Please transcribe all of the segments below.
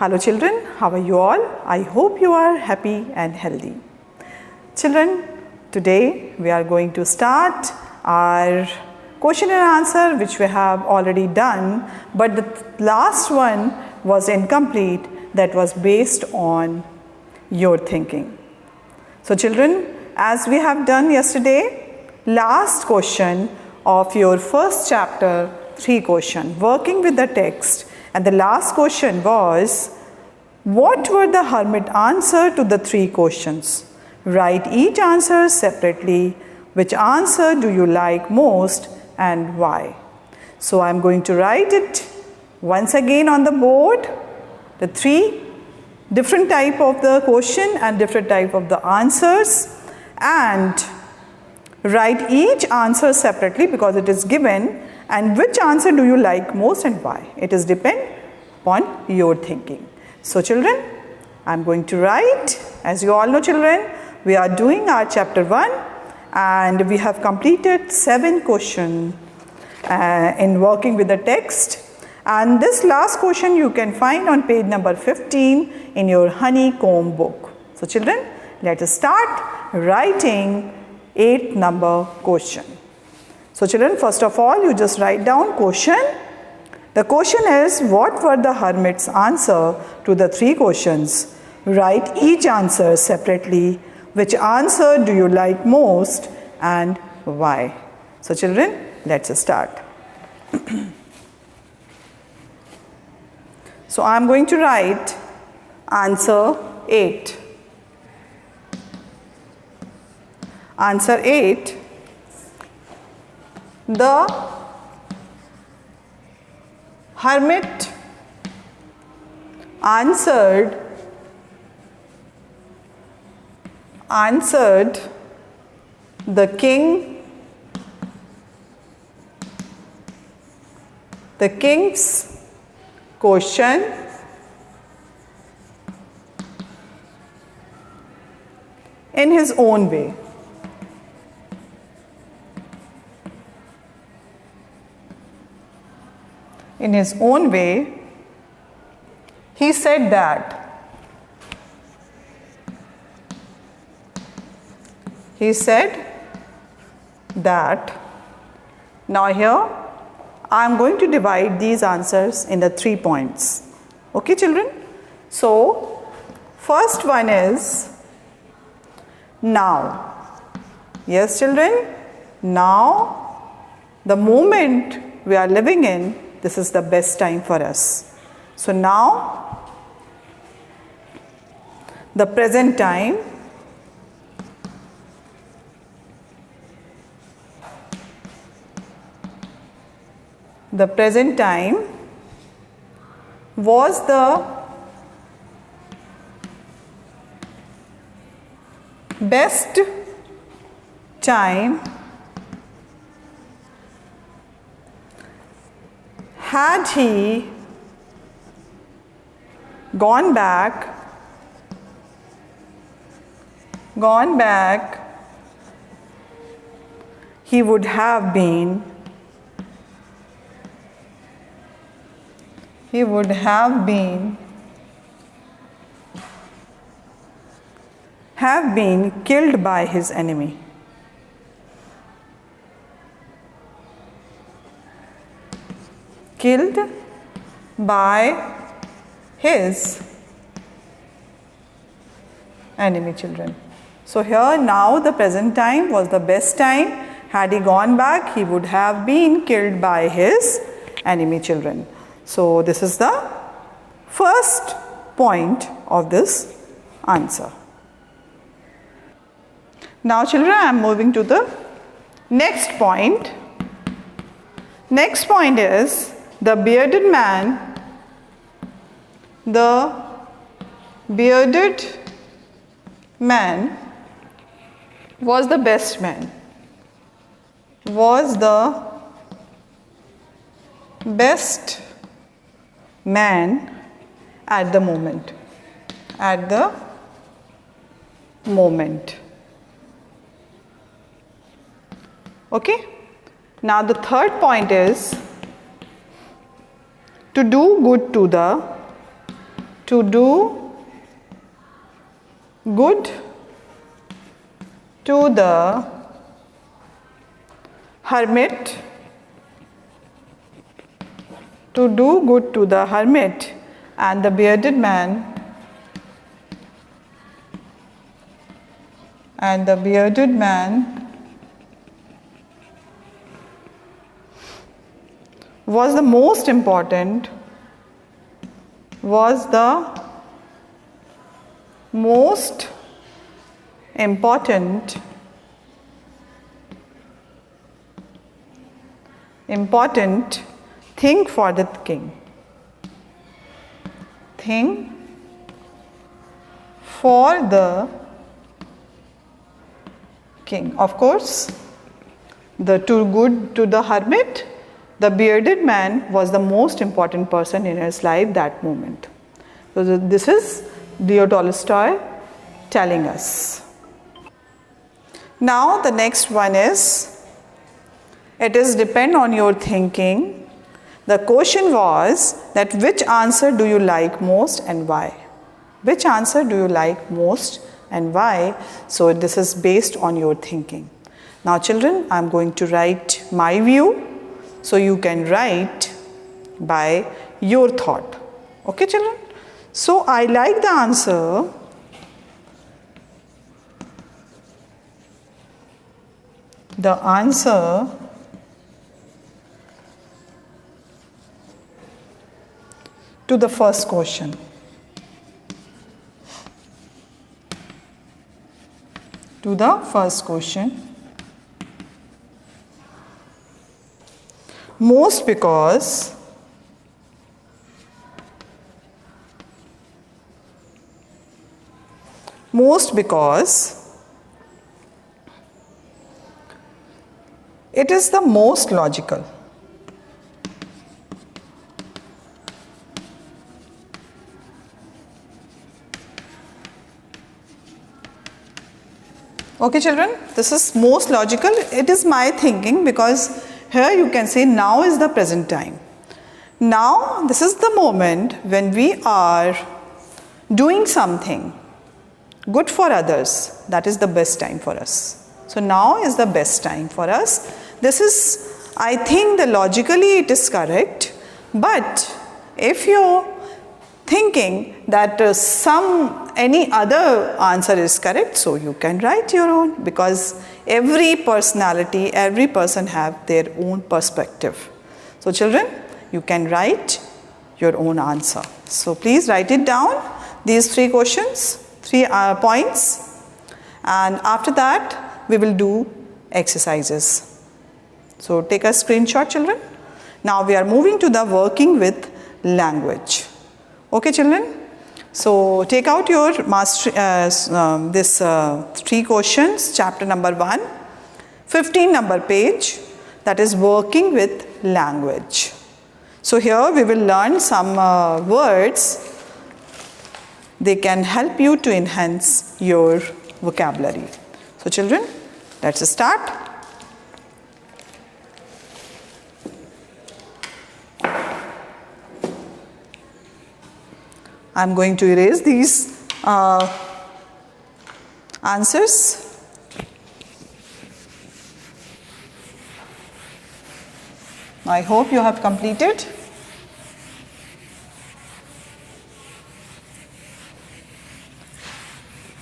Hello children, how are you all? I hope you are happy and healthy. Children, today we are going to start our question and answer which we have already done, but the last one was incomplete, that was based on your thinking. So children, as we have done yesterday, last question of your first chapter, 3 question, working with the text. And the last question was, what were the hermit answer to the 3 questions? Write each answer separately. Which answer do you like most and why? So I am going to write it once again on the board, the 3 different type of the question and different type of the answers, and write each answer separately because it is given, and which answer do you like most and why. It is depend upon your thinking. So children, I am going to write, as you all know children, we are doing our chapter 1 and we have completed 7 questions in working with the text, and this last question you can find on page number 15 in your honeycomb book. So children, let us start writing 8th number question. So children, first of all you just write down question. The question is, what were the hermit's answer to the 3 questions? Write each answer separately. Which answer do you like most and why? So children, let's start. So I am going to write answer 8. Answer 8. The hermit answered the king's question in his own way. In his own way, he said that. He said that. Now here, I am going to divide these answers in the 3 points. Okay children? So, first one is now. Yes children? Now, the moment we are living in, this is the best time for us. So now, the present time, was the best time had he gone back, he would have been killed by his enemy. Killed by his enemy children. So here now the present time was the best time. Had he gone back, he would have been killed by his enemy children. So this is the first point of this answer. Now children, I am moving to the next point. Next point is the bearded man was the best man. Was the best man at the moment. Okay? Now the third point is to do good to the to do good to the hermit, to do good to the hermit and the bearded man, was the most important thing for the king. Of course, the too good to the hermit, the bearded man was the most important person in his life that moment. So this is Leo Tolstoy telling us. Now the next one is, it is depend on your thinking. The question was that which answer do you like most and why? Which answer do you like most and why? So this is based on your thinking. Now children, I am going to write my view, so you can write by your thought. Okay children? So I like the answer to the first question. Most because it is the most logical. Okay children, this is most logical. It is my thinking, because here you can say now is the present time. Now this is the moment when we are doing something good for others. That is the best time for us. So now is the best time for us. This is, I think, logically it is correct, but if you thinking that any other answer is correct, so you can write your own, because every personality, every person have their own perspective. So children, you can write your own answer. So please write it down, these three questions, 3 points, and after that we will do exercises. So take a screenshot children. Now we are moving to the working with language. Okay children, so take out your this 3 questions, chapter number 1, 15 number page, that is working with language. So here we will learn some words. They can help you to enhance your vocabulary. So children, let's start. I am going to erase these answers. I hope you have completed.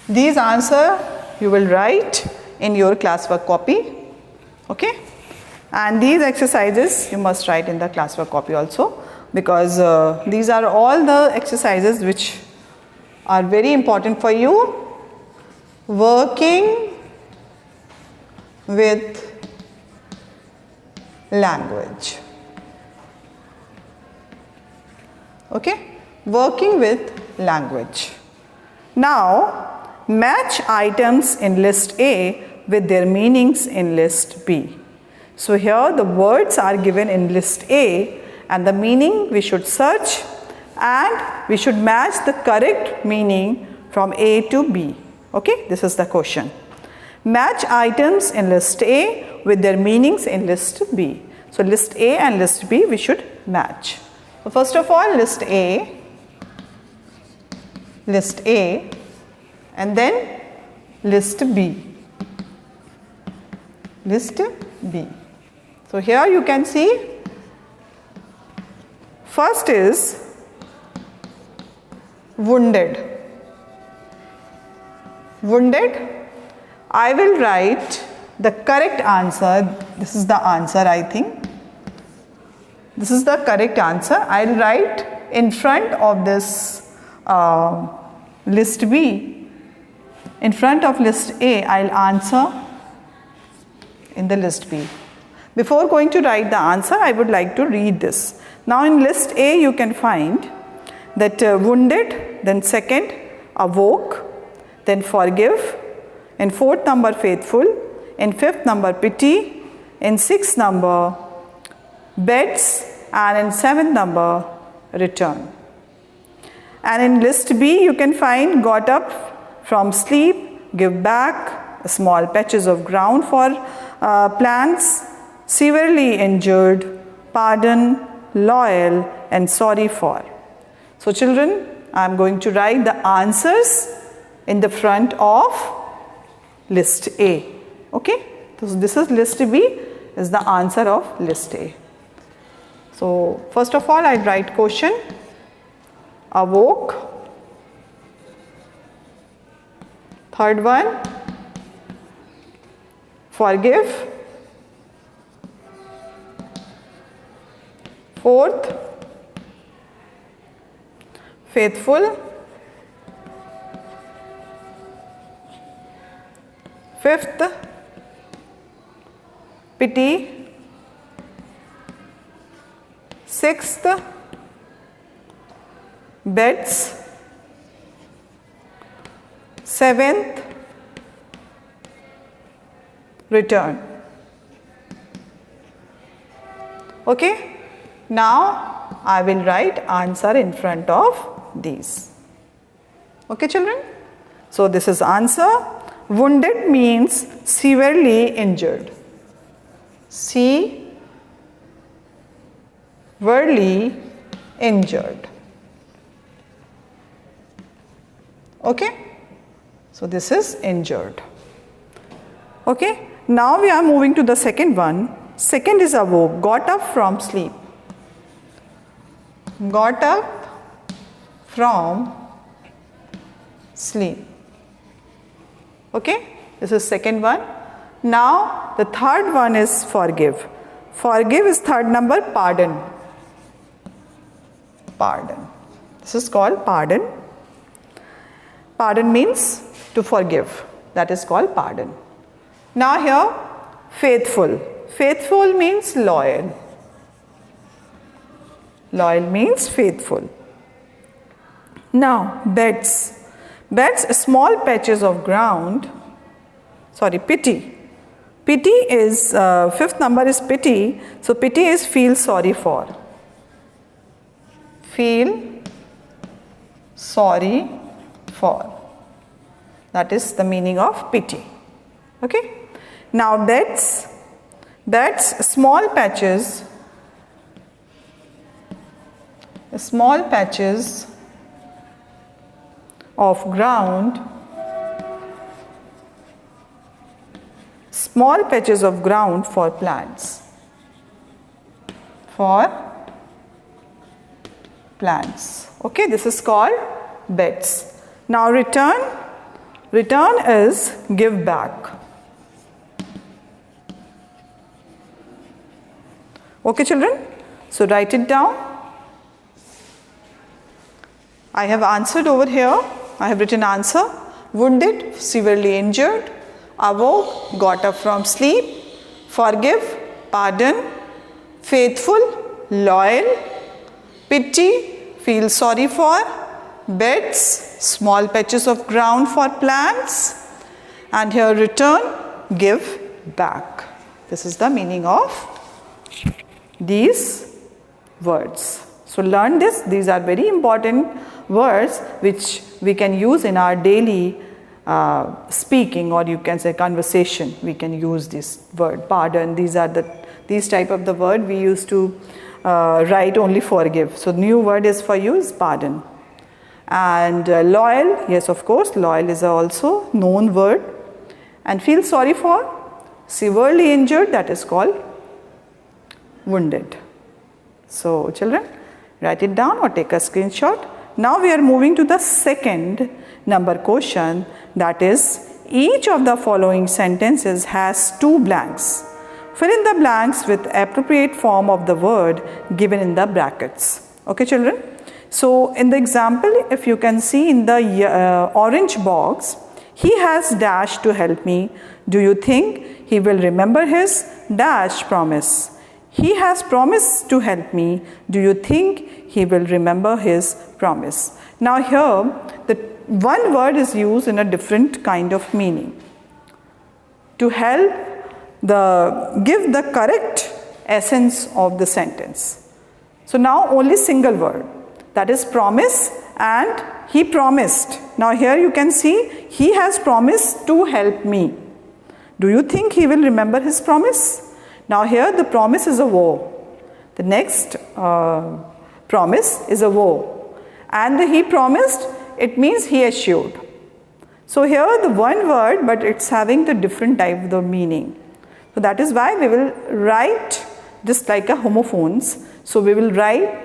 These answers you will write in your classwork copy. Okay? And these exercises you must write in the classwork copy also, because these are all the exercises which are very important for you. Working with language. Okay? Working with language. Now, match items in list A with their meanings in list B. So here the words are given in list A and the meaning we should search, and we should match the correct meaning from A to B. Okay, this is the question. Match items in list A with their meanings in list B. So list A and list B we should match. So first of all, list A list A and then list B. List B. So here you can see first is wounded. Wounded. I will write the correct answer. This is the answer, I think. This is the correct answer. I will write in front of this list B. In front of list A, I will answer in the list B. Before going to write the answer, I would like to read this. Now in list A, you can find that wounded, then second, awoke, then forgive, in fourth number faithful, in fifth number pity, in sixth number beds, and in seventh number return. And in list B, you can find got up from sleep, give back, small patches of ground for plants, severely injured, pardon, loyal, and sorry for. So children, I am going to write the answers in the front of list A. Okay, so this is list B, is the answer of list A. So first of all, I write question, awoke. Third one, forgive. Fourth, faithful. Fifth, pity. Sixth, beds. Seventh, return. Okay. Now I will write answer in front of these. Okay children. So this is answer. Wounded means severely injured. Severely injured. Okay. So this is injured. Okay. Now we are moving to the second one. Second is awoke, got up from sleep. Got up from sleep. Okay, this is second one. Now the third one is forgive. Forgive is third number, pardon. Pardon. This is called pardon. Pardon means to forgive. That is called pardon. Now here, faithful. Faithful means loyal. Loyal means faithful. Now, beds. Beds, small patches of ground. Sorry, pity. Pity is, fifth number is pity. So, pity is feel sorry for. Feel sorry for. That is the meaning of pity. Okay. Now, beds. Beds, small patches. Small patches of ground, small patches of ground for plants. For plants. Okay, this is called beds. Now return. Return is give back. Okay children, so write it down. I have answered over here. I have written answer. Wounded, severely injured. Awoke, got up from sleep. Forgive, pardon. Faithful, loyal. Pity, feel sorry for. Beds, small patches of ground for plants. And here return, give back. This is the meaning of these words. So learn this. These are very important words which we can use in our daily speaking, or you can say conversation. We can use this word pardon. These type of the word we used to write only forgive. So new word is for you is pardon. And loyal, yes, of course, loyal is also known word. And feel sorry for, severely injured, that is called wounded. So children, write it down or take a screenshot. Now we are moving to the second number question, that is, each of the following sentences has two blanks. Fill in the blanks with appropriate form of the word given in the brackets. Okay children? So in the example, if you can see in the orange box, he has dash to help me. Do you think he will remember his dash promise? He has promised to help me. Do you think he will remember his promise? Now here, the one word is used in a different kind of meaning. To help give the correct essence of the sentence. So now only single word. That is promise and he promised. Now here you can see he has promised to help me. Do you think he will remember his promise? Now here the promise is a vow. The next promise is a vow. And the he promised, it means he assured. So here the one word, but it's having the different type of meaning. So that is why we will write just like a homophones. So we will write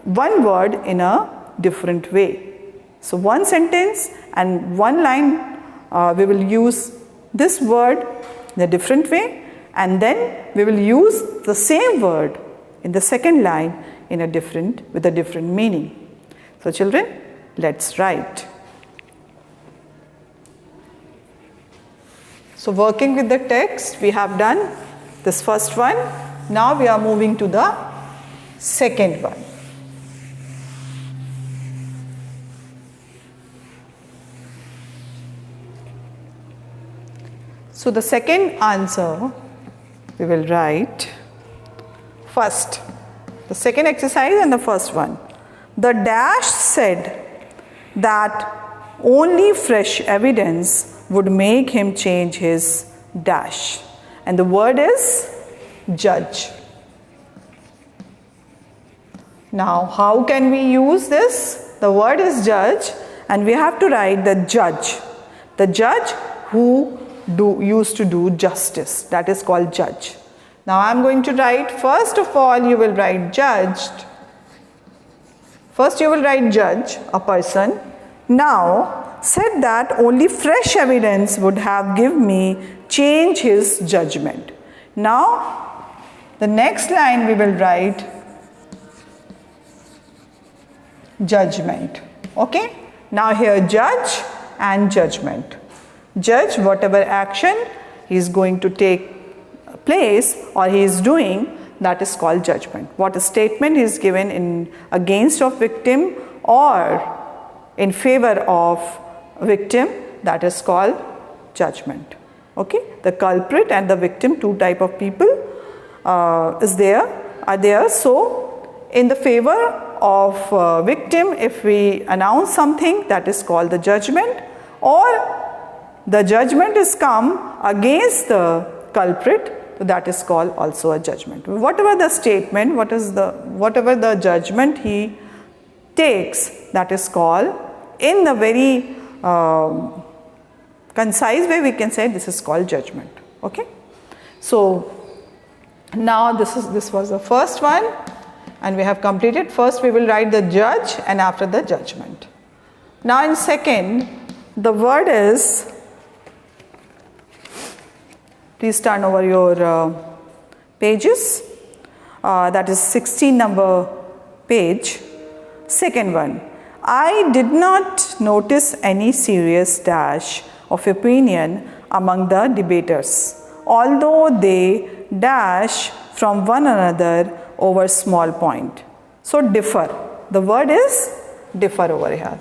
one word in a different way. So one sentence and one line we will use this word in a different way, and then we will use the same word in the second line in a with a different meaning. So children, let's write. So working with the text, we have done this first one. Now we are moving to the second one. So the second answer we will write first. The second exercise and the first one. The dash said that only fresh evidence would make him change his dash. And the word is judge. Now how can we use this? The word is judge and we have to write the judge. The judge who used to do justice, that is called judge. Now I am going to write, first of all you will write judged. First you will write judge, a person. Now said that only fresh evidence would have given me change his judgment. Now the next line we will write judgment. Okay? Now here judge and judgment. Judge whatever action he is going to take place or he is doing, that is called judgment. What a statement is given in against of victim or in favor of victim, that is called judgment. Okay? The culprit and the victim, two type of people are there. So in the favor of victim, if we announce something, that is called the judgment, or the judgment is come against the culprit, so that is called also a judgment. Whatever the statement, whatever the judgment he takes, that is called, in the very concise way we can say this is called judgment. Okay? So now this was the first one and we have completed. First we will write the judge and after the judgment. Now in second, the word is, please turn over your pages, that is 16 number page. Second one, I did not notice any serious dash of opinion among the debaters, although they dash from one another over small point. So differ, the word is differ over here.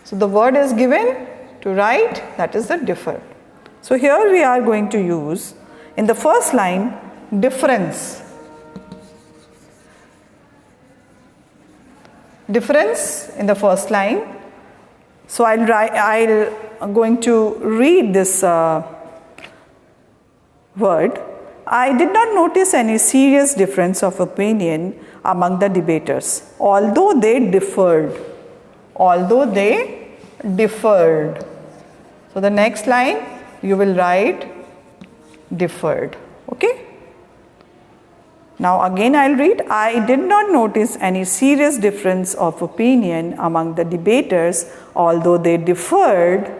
So the word is given to write, that is the differ. So here we are going to use in the first line difference. Difference in the first line. So I'm going to read this word. I did not notice any serious difference of opinion among the debaters, although they differed. although they differed. So the next line you will write differed. Okay. Now again I'll read. I did not notice any serious difference of opinion among the debaters, although they differed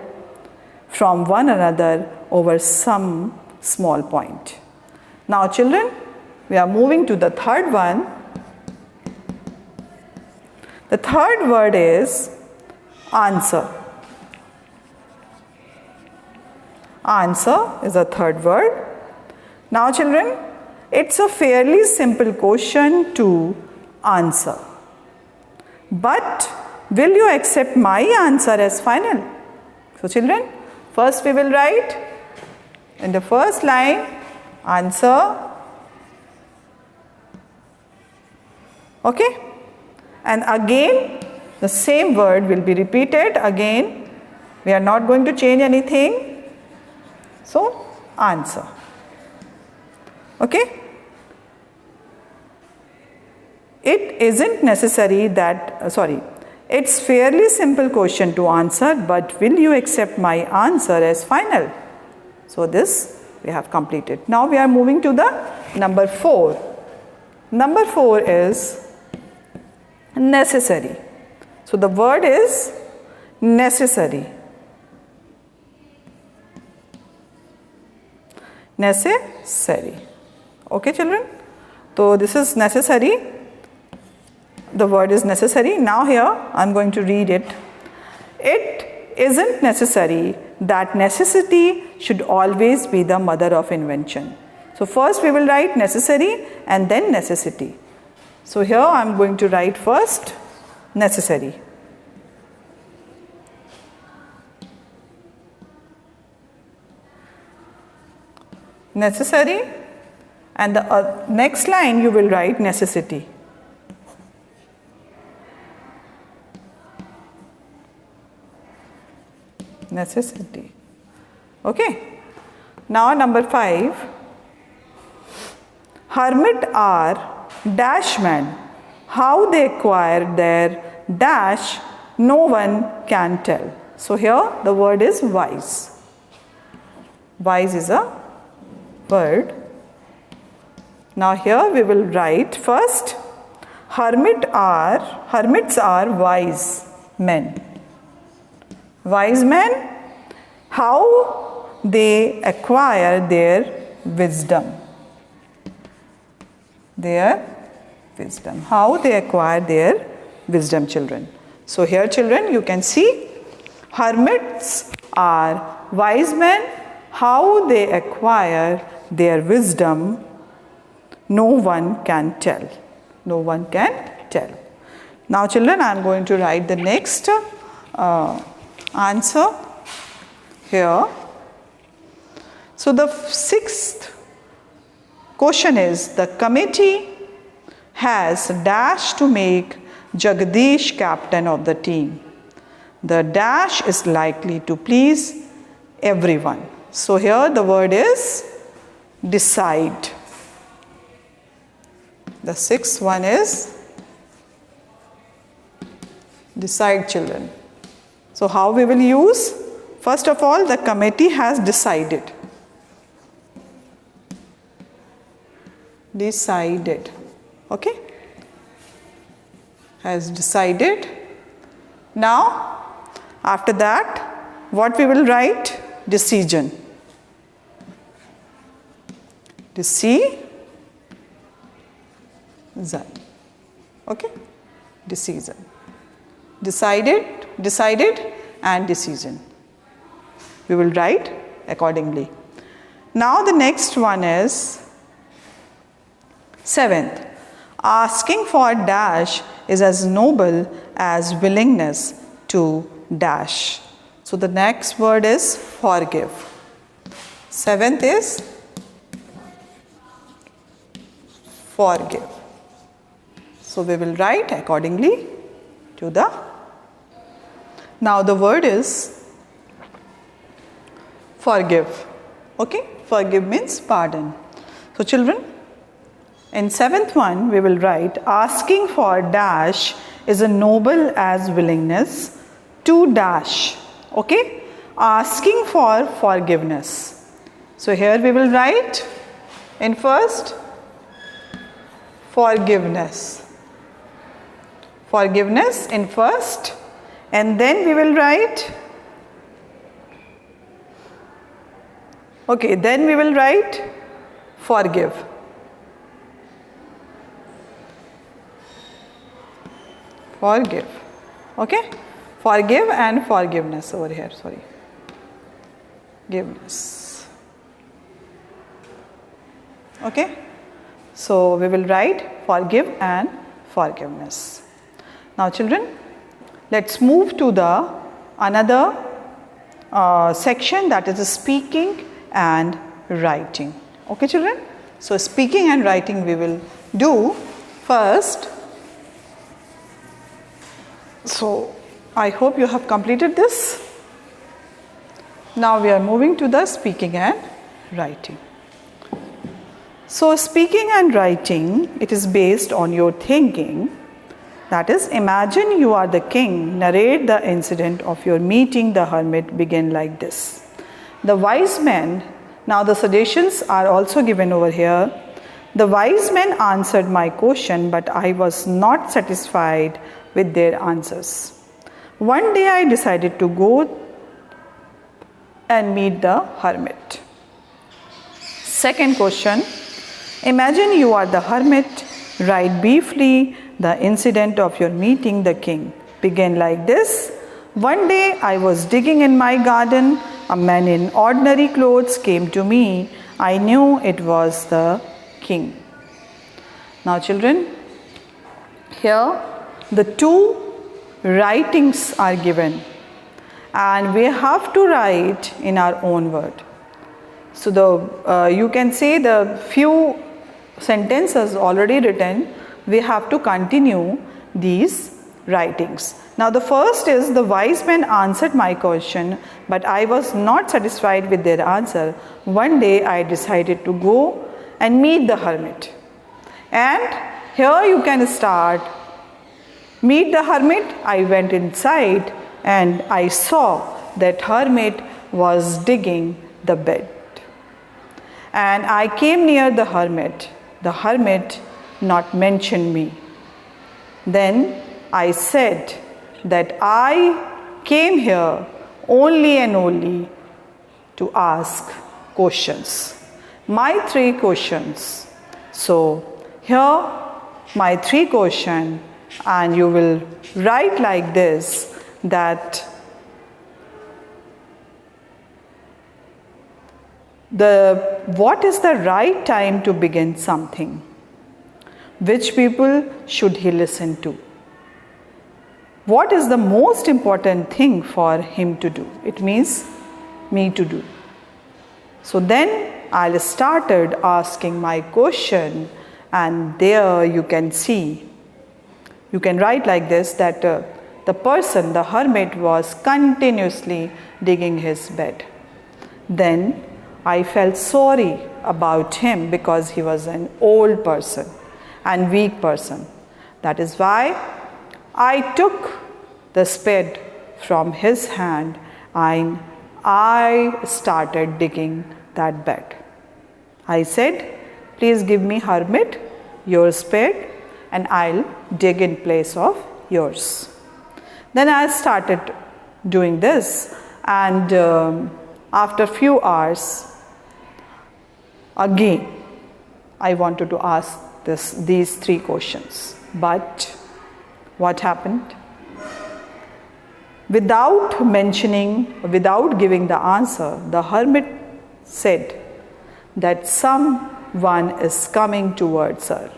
from one another over some small point. Now children, we are moving to the third one. The third word is answer. Answer is a third word. Now children, it's a fairly simple question to answer. But will you accept my answer as final? So children, first we will write in the first line answer. Okay? And again the same word will be repeated again. We are not going to change anything. So answer. Okay? It isn't necessary that, it's fairly simple question to answer, but will you accept my answer as final? So this we have completed. Now we are moving to the number 4. Number 4 is necessary. So the word is necessary. Necessary. Okay children? So this is necessary. The word is necessary. Now here I am going to read it. It isn't necessary that necessity should always be the mother of invention. So first we will write necessary and then necessity. So here I am going to write first necessary. Necessary, and the next line you will write necessity. Necessity. Okay. Now number 5. Hermit are dash men. How they acquire their dash no one can tell. So here the word is wise. Wise is a word. Now here we will write first hermits are wise men. Wise men, how they acquire their wisdom. Their wisdom. How they acquire their wisdom, children. So here children you can see hermits are wise men. How they acquire their wisdom, no one can tell. No one can tell. Now children, I am going to write the next answer here. So the 6th question is, the committee has dash to make Jagdish captain of the team. The dash is likely to please everyone. So here the word is decide. The 6th one is decide, children. So how we will use? First of all, the committee has decided. Decided. Okay? Has decided. Now, after that, what we will write? Decision. Decision. Okay? Decision. Decided and decision. We will write accordingly. Now the next one is 7th. Asking for dash is as noble as willingness to dash. So the next word is forgive. 7th is forgive. So we will write accordingly to the. Now the word is forgive. Okay? Forgive means pardon. So children, In 7th one, we will write, asking for dash is a noble as willingness to dash. Okay? Asking for forgiveness. So here we will write in first, forgiveness. Forgiveness in first, and then we will write, okay, then we will write forgive. Forgive. Okay? Forgive and forgiveness over here, sorry. Forgiveness. Okay? So we will write forgive and forgiveness. Now children, let's move to the another section, that is speaking and writing. Okay children? So speaking and writing we will do first. So I hope you have completed this. Now we are moving to the speaking and writing. So speaking and writing, it is based on your thinking. That is, imagine you are the king, narrate the incident of your meeting the hermit, begin like this. The wise men, now the suggestions are also given over here. The wise men answered my question, but I was not satisfied with their answers. One day I decided to go and meet the hermit. Second question, imagine you are the hermit, write briefly the incident of your meeting the king. Begin like this. One day I was digging in my garden. A man in ordinary clothes came to me. I knew it was the king. Now children, here the two writings are given and we have to write in our own word. So you can say the few sentences already written, we have to continue these writings. Now the first is, the wise men answered my question, but I was not satisfied with their answer. One day I decided to go and meet the hermit. And here you can start, meet the hermit. I went inside and I saw that hermit was digging the bed. And I came near the hermit. The hermit not mentioned me. Then I said that I came here only and only to ask questions. My 3 questions. So here my 3 questions, and you will write like this, that what is the right time to begin something? Which people should he listen to? What is the most important thing for him to do? It means me to do. So then I started asking my question, and there you can see, you can write like this, that the person, the hermit, was continuously digging his bed. Then I felt sorry about him because he was an old person and weak person. That is why I took the spade from his hand and I started digging that bed. I said, please give me, hermit, your spade and I'll dig in place of yours. Then I started doing this, and after few hours, again I wanted to ask these 3 questions. But what happened? Without mentioning, without giving the answer, the hermit said that someone is coming towards her.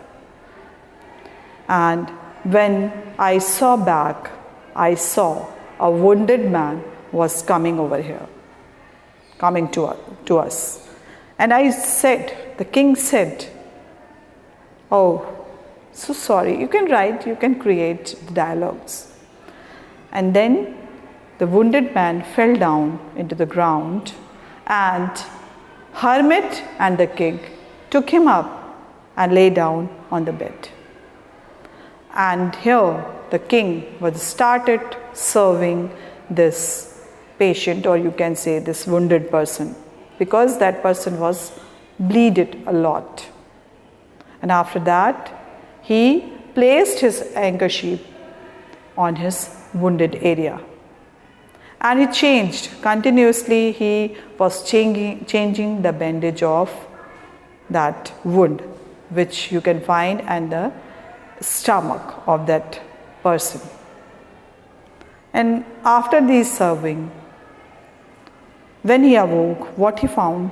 And when I saw back, I saw a wounded man was coming over here, coming to us. And I said, the king said, oh, so sorry, you can write, you can create dialogues. And then the wounded man fell down into the ground, and hermit and the king took him up and lay down on the bed. And here the king was started serving this patient, or you can say this wounded person, because that person was bleeded a lot. And after that, he placed his handkerchief on his wounded area. And he changed continuously, he was changing the bandage of that wound, which you can find in the stomach of that person. And after this serving, when he awoke, what he found,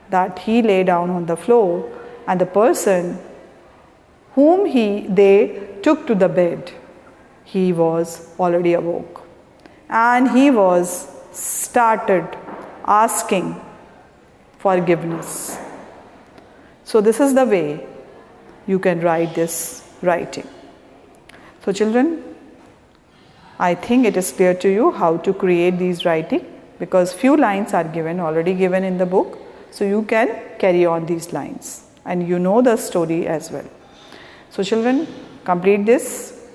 that he lay down on the floor, and the person whom they took to the bed, he was already awoke, and he was started asking forgiveness. So this is the way you can write this writing. So children, I think it is clear to you how to create these writing, because few lines are already given in the book, so you can carry on these lines and you know the story as well. So children, complete this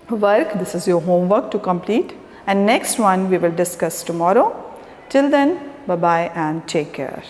work. This is your homework to complete, and next one we will discuss tomorrow. Till then, bye bye and take care.